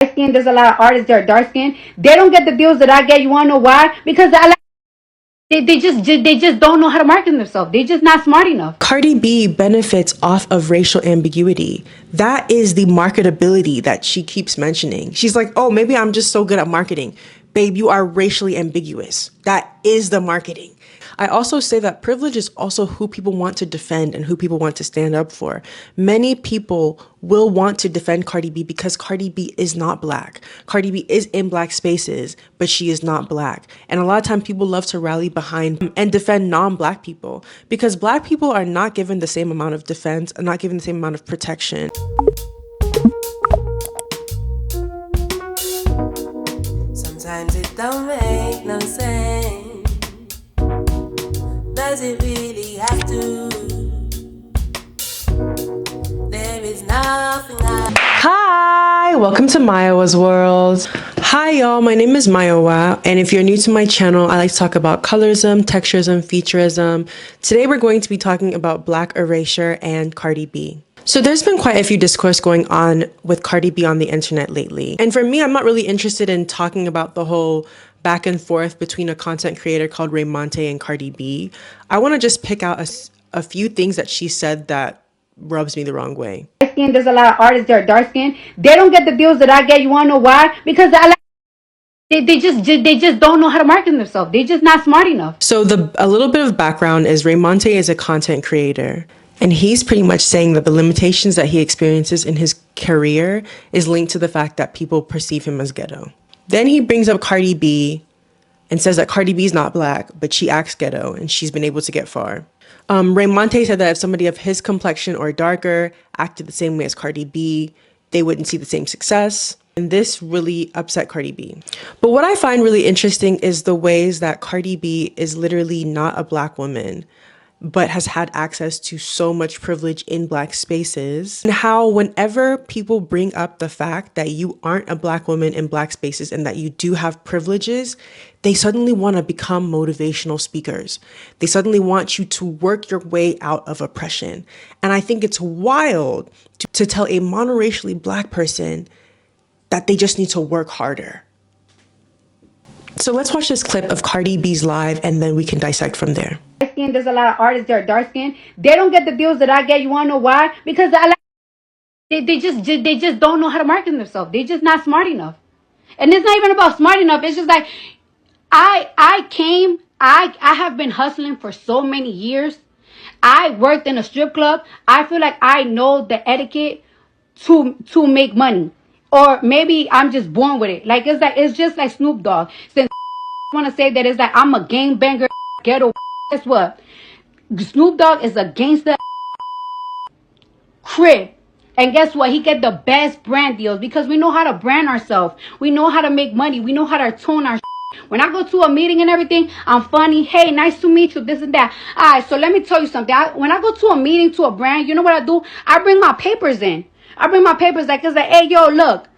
skin. There's a lot of artists that are dark skinned. They don't get the deals that I get. You wanna know why? Because they just don't know how to market themselves. They just not smart enough. Cardi B benefits off of racial ambiguity. That is the marketability that she keeps mentioning. She's like, oh, maybe I'm just so good at marketing. Babe, you are racially ambiguous. That is the marketing. I also say that privilege is also who people want to defend and who people want to stand up for. Many people will want to defend Cardi B because Cardi B is not black. Cardi B is in black spaces, but she is not black. And a lot of times people love to rally behind and defend non-black people because black people are not given the same amount of defense, not given the same amount of protection. Sometimes it don't make no sense. Does it really have to? There is nothing Hi, welcome to Mayowa's World. Hi y'all, my name is Mayowa, and if you're new to my channel, I like to talk about colorism, texturism, featureism. Today we're going to be talking about black erasure and Cardi B. So there's been quite a few discourse going on with Cardi B on the internet lately. And for me, I'm not really interested in talking about the whole back and forth between a content creator called Raymonte and Cardi B. I want to just pick out a few things that she said that rubs me the wrong way. There's a lot of artists that are dark skinned. They don't get the deals that I get. You wanna know why? Because they just don't know how to market themselves. They just not smart enough. So a little bit of background is Raymonte is a content creator. And he's pretty much saying that the limitations that he experiences in his career is linked to the fact that people perceive him as ghetto. Then he brings up Cardi B and says that Cardi B is not black, but she acts ghetto and she's been able to get far. Raymonte said that if somebody of his complexion or darker acted the same way as Cardi B, they wouldn't see the same success. And this really upset Cardi B. But what I find really interesting is the ways that Cardi B is literally not a black woman, but has had access to so much privilege in black spaces, and how whenever people bring up the fact that you aren't a black woman in black spaces and that you do have privileges, they suddenly want to become motivational speakers. They suddenly want you to work your way out of oppression. And I think it's wild to tell a monoracially black person that they just need to work harder. So let's watch this clip of Cardi B's live and then we can dissect from there. There's a lot of artists that are dark skinned. They don't get the deals that I get. You wanna know why? Because they just don't know how to market themselves. They just not smart enough. And it's not even about smart enough. It's just like I have been hustling for so many years. I worked in a strip club. I feel like I know the etiquette to make money. Or maybe I'm just born with it. Like it's just like Snoop Dogg. Since want to say that it's like I'm a gangbanger ghetto. Guess what? Snoop Dogg is a gangster crib. And guess what? He get the best brand deals because we know how to brand ourselves. We know how to make money. We know how to tone our When I go to a meeting and everything, I'm funny. Hey, nice to meet you. This and that. All right, so let me tell you something. When I go to a meeting, to a brand, you know what I do? I bring my papers in. I bring my papers like it's like, hey, yo, look.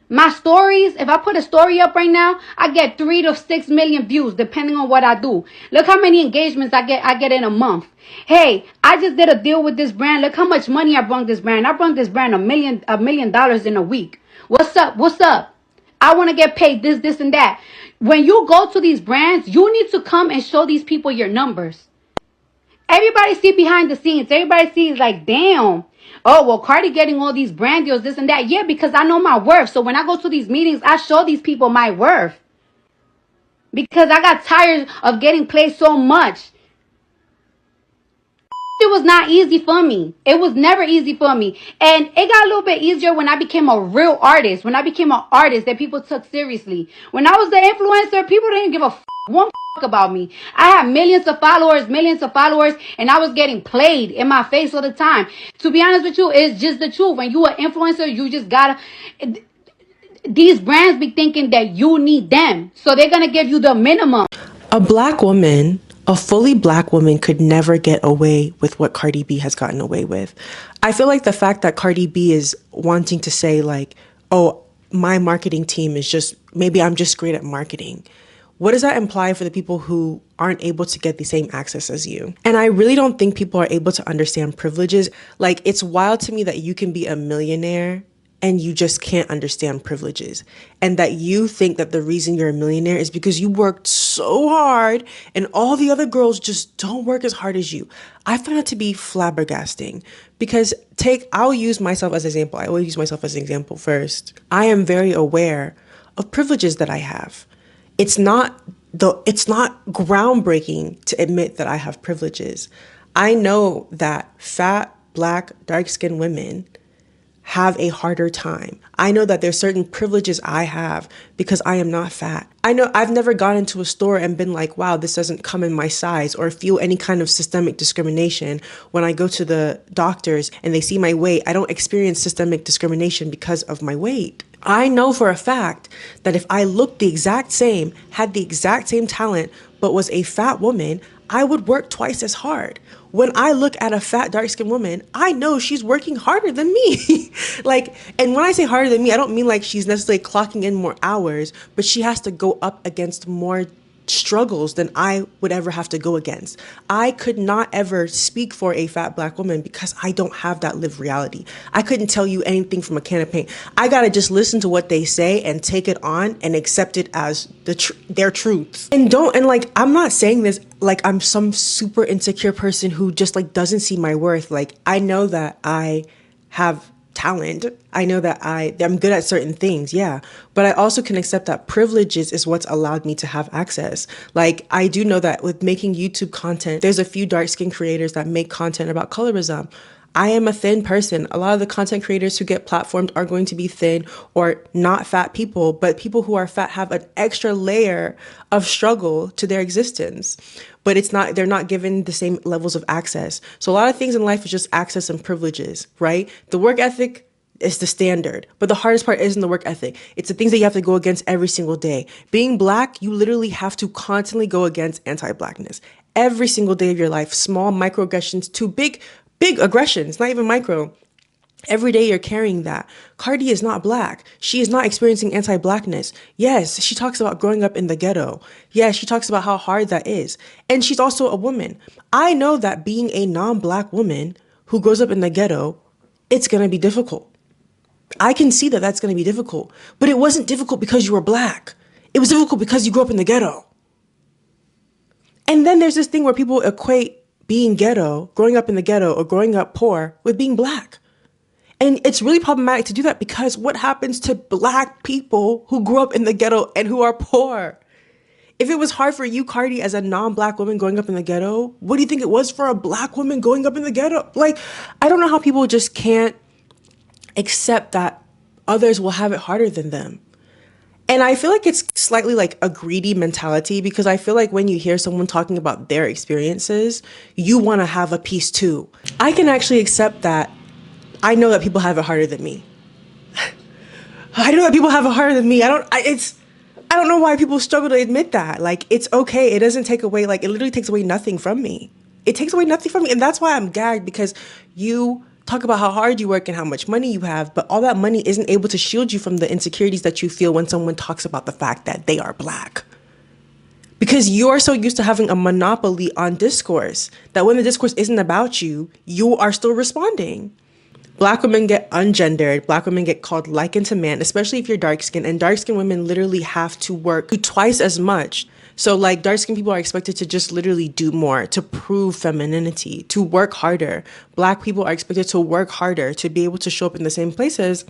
My stories, if I put a story up right now, I get 3 to 6 million views depending on what I do. Look how many engagements I get in a month. Hey, I just did a deal with this brand. Look how much money I brought this brand. I brought this brand $1 million in a week. What's up? What's up? I want to get paid this and that. When you go to these brands, you need to come and show these people your numbers. Everybody see behind the scenes. Everybody sees like, damn. Oh, well, Cardi getting all these brand deals, this and that. Yeah, because I know my worth. So when I go to these meetings, I show these people my worth. Because I got tired of getting played so much. It was not easy for me. It was never easy for me. And it got a little bit easier when I became a real artist. When I became an artist that people took seriously. When I was the influencer, people didn't give a one about me. I had millions of followers, and I was getting played in my face all the time. To be honest with you, it's just the truth. When you an influencer, you just gotta... These brands be thinking that you need them. So they're gonna give you the minimum. A black woman, a fully black woman, could never get away with what Cardi B has gotten away with. I feel like the fact that Cardi B is wanting to say like, oh, my marketing team is just, maybe I'm just great at marketing. What does that imply for the people who aren't able to get the same access as you? And I really don't think people are able to understand privileges. Like, it's wild to me that you can be a millionaire and you just can't understand privileges, and that you think that the reason you're a millionaire is because you worked so hard and all the other girls just don't work as hard as you. I find it to be flabbergasting because I'll use myself as an example. I always use myself as an example first. I am very aware of privileges that I have. It's not groundbreaking to admit that I have privileges. I know that fat, Black, dark-skinned women have a harder time. I know that there's certain privileges I have because I am not fat. I know I've never gone into a store and been like, wow, this doesn't come in my size, or feel any kind of systemic discrimination. When I go to the doctors and they see my weight, I don't experience systemic discrimination because of my weight. I know for a fact that if I looked the exact same, had the exact same talent, but was a fat woman, I would work twice as hard. When I look at a fat, dark-skinned woman, I know she's working harder than me. And when I say harder than me, I don't mean like she's necessarily clocking in more hours, but she has to go up against more struggles than I would ever have to go against. I could not ever speak for a fat Black woman because I don't have that lived reality. I couldn't tell you anything from a can of paint. I gotta just listen to what they say and take it on and accept it as their truths. And I'm not saying this like I'm some super insecure person who just like doesn't see my worth. Like, I know that I have talent. I know that I'm good at certain things, yeah. But I also can accept that privileges is what's allowed me to have access. Like, I do know that with making YouTube content, there's a few dark-skinned creators that make content about colorism. I am a thin person. A lot of the content creators who get platformed are going to be thin or not fat people, but people who are fat have an extra layer of struggle to their existence. But they're not given the same levels of access. So a lot of things in life is just access and privileges, right? The work ethic is the standard, but the hardest part isn't the work ethic. It's the things that you have to go against every single day. Being Black, you literally have to constantly go against anti-Blackness every single day of your life. Small microaggressions to big aggressions, not even micro. Every day you're carrying that. Cardi is not Black. She is not experiencing anti-Blackness. Yes, she talks about growing up in the ghetto. Yes, she talks about how hard that is. And she's also a woman. I know that being a non-Black woman who grows up in the ghetto, it's going to be difficult. I can see that that's going to be difficult. But it wasn't difficult because you were Black. It was difficult because you grew up in the ghetto. And then there's this thing where people equate being ghetto, growing up in the ghetto, or growing up poor with being Black. And it's really problematic to do that because what happens to Black people who grew up in the ghetto and who are poor? If it was hard for you, Cardi, as a non-Black woman growing up in the ghetto, what do you think it was for a Black woman growing up in the ghetto? Like, I don't know how people just can't accept that others will have it harder than them. And I feel like it's slightly like a greedy mentality because I feel like when you hear someone talking about their experiences, you want to have a piece too. I can actually accept that. I know that people have it harder than me. I know that people have it harder than me. I don't know why people struggle to admit that. Like, it's okay. It doesn't take away, like, it literally takes away nothing from me. It takes away nothing from me. And that's why I'm gagged, because you talk about how hard you work and how much money you have, but all that money isn't able to shield you from the insecurities that you feel when someone talks about the fact that they are Black. Because you're so used to having a monopoly on discourse that when the discourse isn't about you, you are still responding. Black women get ungendered. Black women get called likened to man, especially if you're dark-skinned. And dark-skinned women literally have to work twice as much. So like dark-skinned people are expected to just literally do more, to prove femininity, to work harder. Black people are expected to work harder to be able to show up in the same places.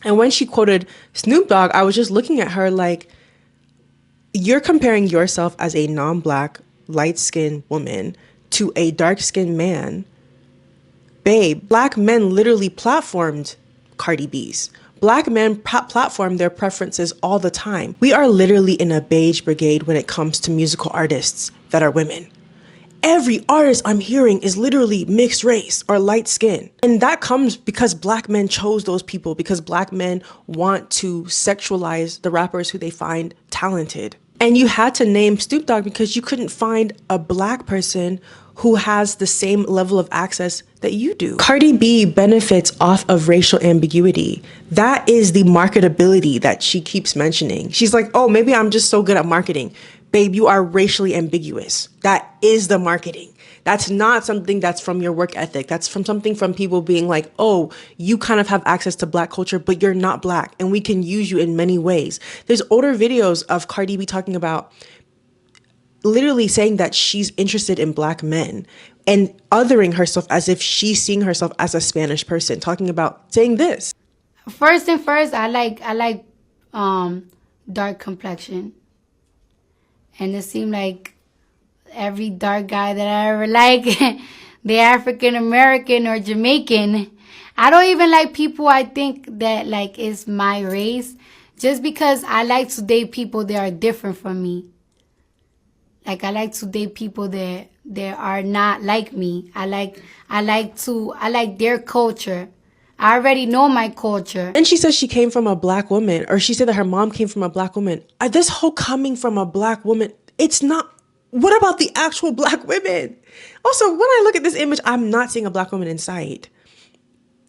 And when she quoted Snoop Dogg, I was just looking at her like, you're comparing yourself as a non-Black, light-skinned woman to a dark-skinned man. Babe, Black men literally platformed Cardi B's. Black men platform their preferences all the time. We are literally in a beige brigade when it comes to musical artists that are women. Every artist I'm hearing is literally mixed race or light skin. And that comes because Black men chose those people, because Black men want to sexualize the rappers who they find talented. And you had to name Snoop Dogg because you couldn't find a Black person who has the same level of access that you do. Cardi B benefits off of racial ambiguity. That is the marketability that she keeps mentioning. She's like, oh, maybe I'm just so good at marketing. Babe, you are racially ambiguous. That is the marketing. That's not something that's from your work ethic. That's from something from people being like, oh, you kind of have access to Black culture, but you're not Black, and we can use you in many ways. There's older videos of Cardi B talking about literally saying that she's interested in Black men and othering herself as if she's seeing herself as a Spanish person, talking about saying this. First, I like dark complexion. And it seemed like every dark guy that I ever like, they're African American or Jamaican. I don't even like people I think that like is my race, just because I like to date people that are different from me. Like I like to date people that are not like me. I like their culture. I already know my culture. And she says she came from a Black woman, or she said that her mom came from a Black woman. This whole coming from a Black woman, it's not. What about the actual Black women? Also, when I look at this image, I'm not seeing a Black woman in sight.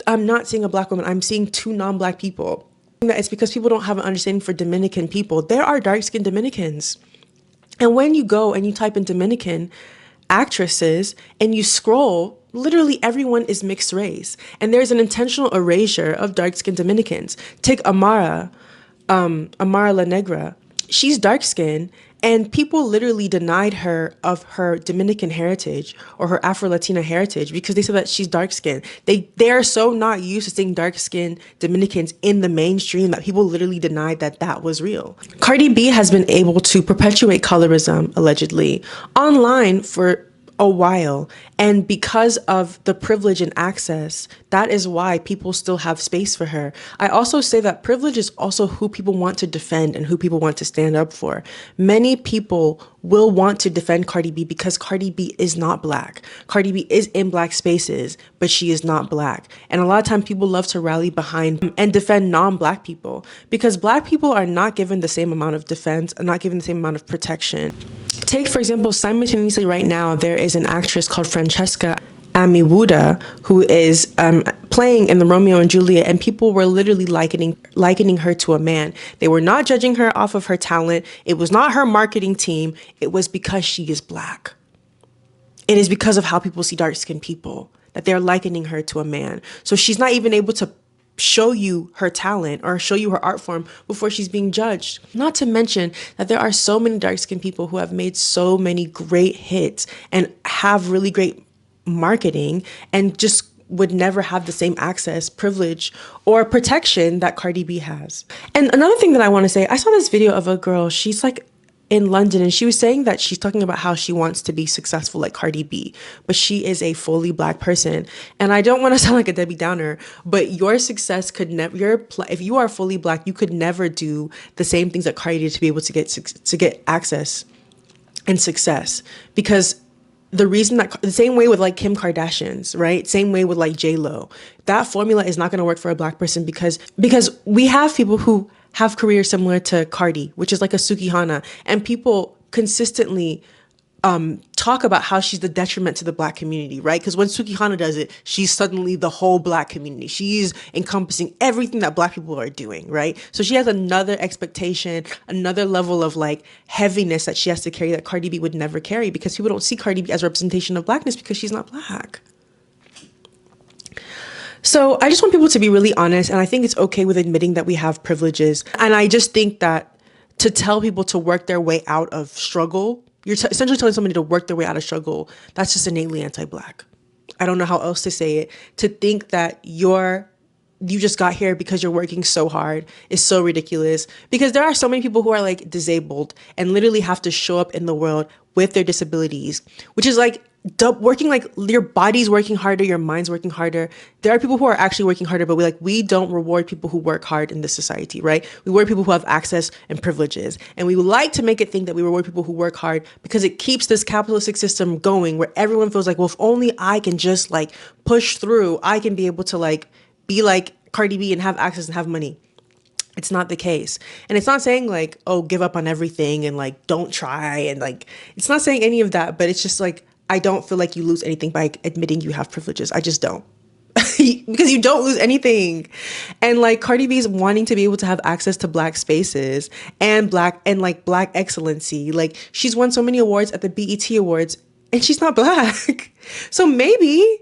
I'm not seeing a Black woman. I'm seeing two non-Black people. It's because people don't have an understanding for Dominican people. There are dark-skinned Dominicans. And when you go and you type in Dominican actresses and you scroll, literally everyone is mixed race. And there's an intentional erasure of dark-skinned Dominicans. Take Amara La Negra. She's dark-skinned, and people literally denied her of her Dominican heritage or her Afro-Latina heritage because they said that she's dark-skinned. They are so not used to seeing dark-skinned Dominicans in the mainstream that people literally denied that that was real. Cardi B has been able to perpetuate colorism, allegedly, online for a while. And because of the privilege and access, that is why people still have space for her. I also say that privilege is also who people want to defend and who people want to stand up for. Many people will want to defend Cardi B because Cardi B is not Black. Cardi B is in Black spaces, but she is not Black. And a lot of times people love to rally behind and defend non-Black people because Black people are not given the same amount of defense and not given the same amount of protection. Take, for example, simultaneously right now, there is an actress called Francesca Amiwuda who is playing in the Romeo and Juliet, and people were literally likening her to a man. They were not judging her off of her talent. It was not her marketing team. It was because she is Black. It is because of how people see dark-skinned people that they're likening her to a man. So she's not even able to show you her talent or show you her art form before she's being judged. Not to mention that there are so many dark-skinned people who have made so many great hits and have really great marketing and just would never have the same access, privilege, or protection that Cardi B has. And another thing that I want to say, I saw this video of a girl, she's like in London, and she was saying that she's talking about how she wants to be successful like Cardi B, but she is a fully Black person. And I don't want to sound like a Debbie Downer, but your success could never, if you are fully Black, you could never do the same things that Cardi did to be able to get access and success. Because the reason that, the same way with like Kim Kardashian's, right? Same way with like J-Lo, that formula is not going to work for a Black person because we have people who have careers similar to Cardi, which is like a Sukihana, and people consistently talk about how she's the detriment to the Black community, right? Because when Sukihana does it, she's suddenly the whole Black community. She's encompassing everything that Black people are doing, right? So she has another expectation, another level of like heaviness that she has to carry that Cardi B would never carry because people don't see Cardi B as a representation of Blackness because she's not Black. So I just want people to be really honest, and I think it's okay with admitting that we have privileges. And I just think that to tell people to work their way out of struggle, you're essentially telling somebody to work their way out of struggle. That's just innately anti-Black. I don't know how else to say it. To think that you just got here because you're working so hard is so ridiculous, because there are so many people who are like disabled and literally have to show up in the world with their disabilities, which is like working, like your body's working harder, your mind's working harder. There are people who are actually working harder, but we don't reward people who work hard in this society, right? We reward people who have access and privileges. And we would like to make it think that we reward people who work hard because it keeps this capitalistic system going where everyone feels like, well, if only I can just like push through, I can be able to like be like Cardi B and have access and have money. It's not the case. And it's not saying like, oh, give up on everything and like, don't try. And like, it's not saying any of that, but it's just like, I don't feel like you lose anything by admitting you have privileges. I just don't. Because you don't lose anything. And like Cardi B is wanting to be able to have access to Black spaces and Black excellency. Like she's won so many awards at the BET Awards. and she's not black. So maybe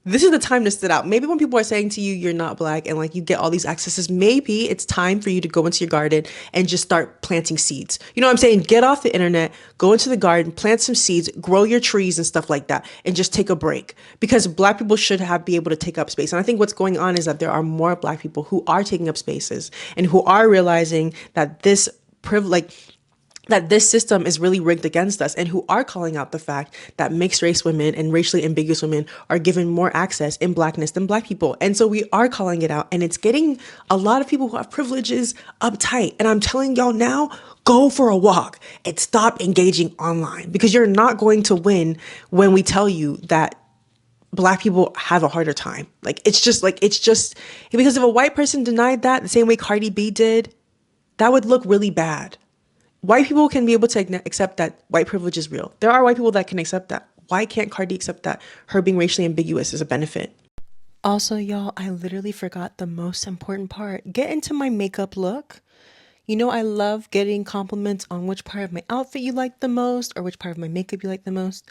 this is the time to sit out. Maybe when people are saying to you, you're not black, and like you get all these accesses, maybe it's time for you to go into your garden and just start planting seeds. You know what I'm saying? Get off the internet, go into the garden, plant some seeds, grow your trees and stuff like that, and just take a break. Because black people should be able to take up space. And I think what's going on is that there are more black people who are taking up spaces and who are realizing that this system is really rigged against us, and who are calling out the fact that mixed race women and racially ambiguous women are given more access in blackness than black people. And so we are calling it out, and it's getting a lot of people who have privileges uptight. And I'm telling y'all now, go for a walk and stop engaging online, because you're not going to win when we tell you that black people have a harder time. It's just because if a white person denied that the same way Cardi B did, that would look really bad. White people can be able to accept that white privilege is real. There are white people that can accept that. Why can't Cardi accept that her being racially ambiguous is a benefit? Also, y'all, I literally forgot the most important part. Get into my makeup look. You know, I love getting compliments on which part of my outfit you like the most or which part of my makeup you like the most.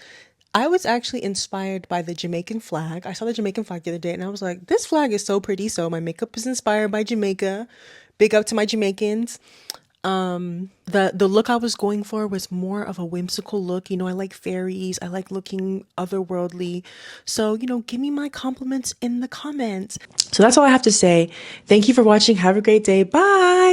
I was actually inspired by the Jamaican flag. I saw the Jamaican flag the other day and I was like, this flag is so pretty. So my makeup is inspired by Jamaica. Big up to my Jamaicans. The look I was going for was more of a whimsical look. You know, I like fairies. I like looking otherworldly. So, you know, give me my compliments in the comments. So that's all I have to say. Thank you for watching. Have a great day. Bye.